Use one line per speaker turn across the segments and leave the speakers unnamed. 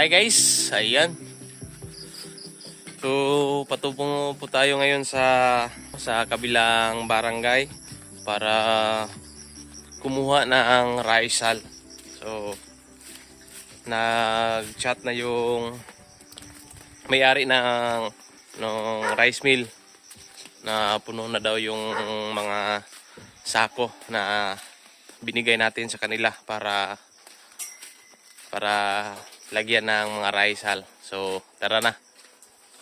Hi guys, ayan. So patubong po tayo ngayon sa kabilang barangay para kumuha na ang Rizal. So nag-chat na yung may-ari ng rice mill na puno na daw yung mga sako na binigay natin sa kanila para lagyan ng mga Rizal. So tara na.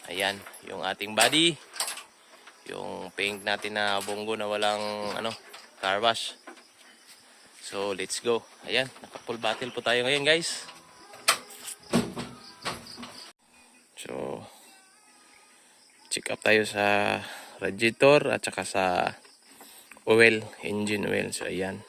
Ayan, yung ating body, yung paint natin na bonggo na walang car wash. So let's go. Ayan, naka full battle po tayo ngayon guys. So check up tayo sa radiator at saka sa oil, engine oil. So ayan.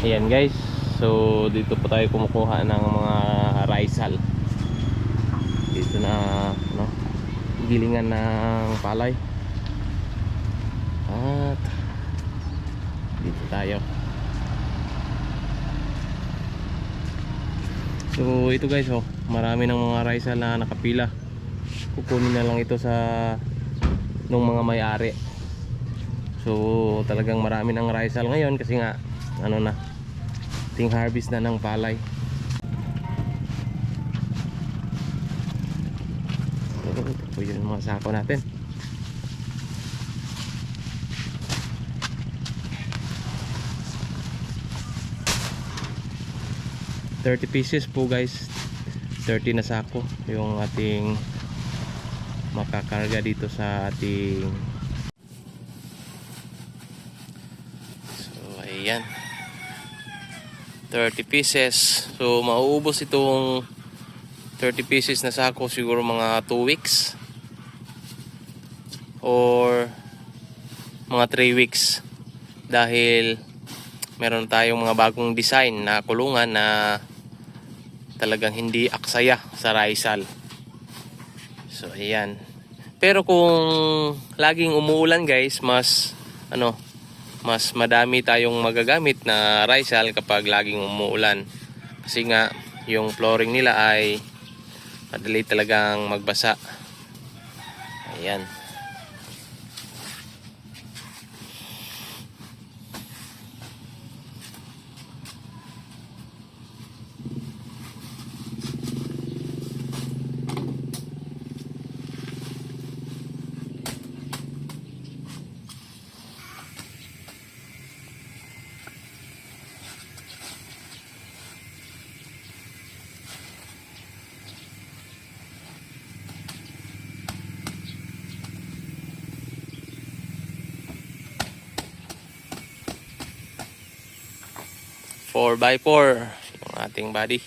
Ayan guys, so dito po tayo kumukuha ng mga Rizal. Dito na gilingan ng palay. At dito tayo. So ito guys, marami ng mga Rizal na nakapila. Kukunin na lang ito sa nung mga may-ari. So talagang marami ng Rizal ngayon kasi nga ting harvest na ng palay. Ito po yung mga sako natin. $30 po guys, 30 na sako yung ating makakarga dito sa ating. So ayan, 30 pieces. So mauubos itong 30 pieces na sako siguro mga 2 weeks or mga 3 weeks dahil meron tayong mga bagong design na kulungan na talagang hindi aksaya sa Rizal. So ayan. Pero kung laging umuulan guys, mas madami tayong magagamit na Rizal kapag laging umuulan. Kasi nga yung flooring nila ay madali talagang magbasa. Ayan. 4x4 yung ating body.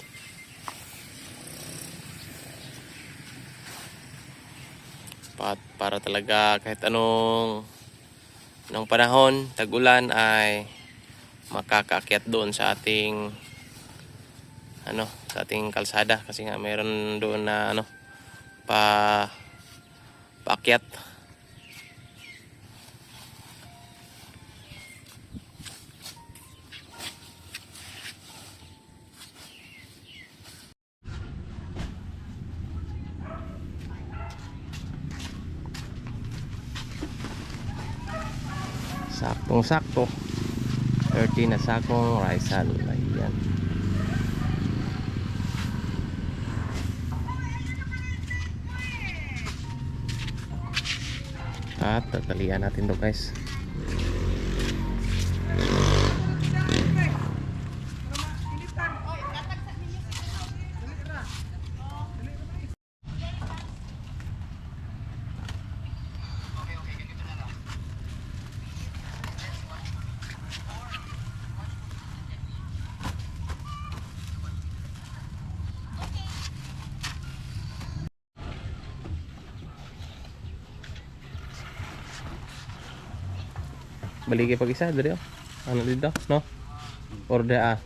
Para talaga kahit anong panahon, tag-ulan ay makakaakyat doon sa ating sa ating kalsada kasi nga mayroon doon na paakyat. Saktong-sakto 30 na sakong Rizal. Ayan. At tatalian natin to guys. Baligi pag isa dito. Ano dito, no? Orde a.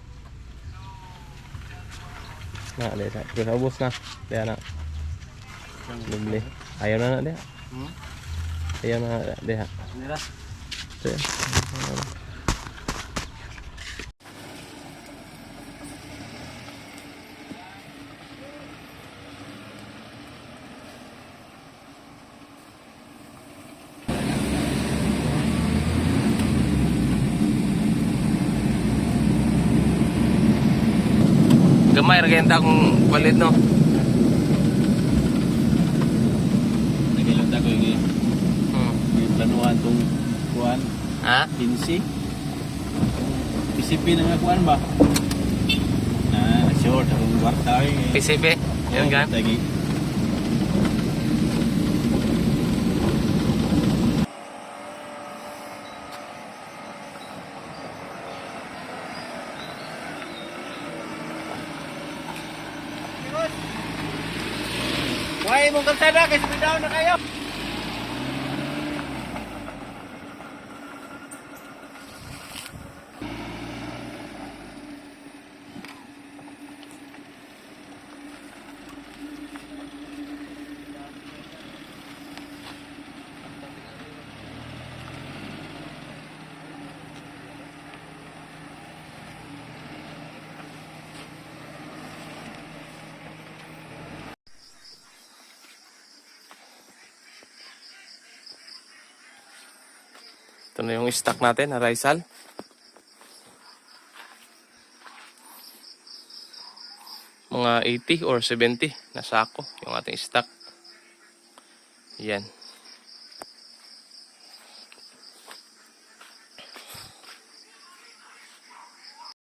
Na, dito. Pero ubos na. Diyan na. Bibili. Ayaw na dia. Ayaw na dia. Nira. Ito. Gamay ra gayta akong palit no.
Nagilang ko yung may planuhan tong kuhan.
Ha?
Pinsi. PCP na nga kuhan ba? Na short ang warta eh.
PCP. Yan gan.
Lagi.
Why mong kalsada kasi bidaw na kayo. Ito na yung stock natin na Rizal. Mga 80 or 70 na sako yung ating stock. Yan.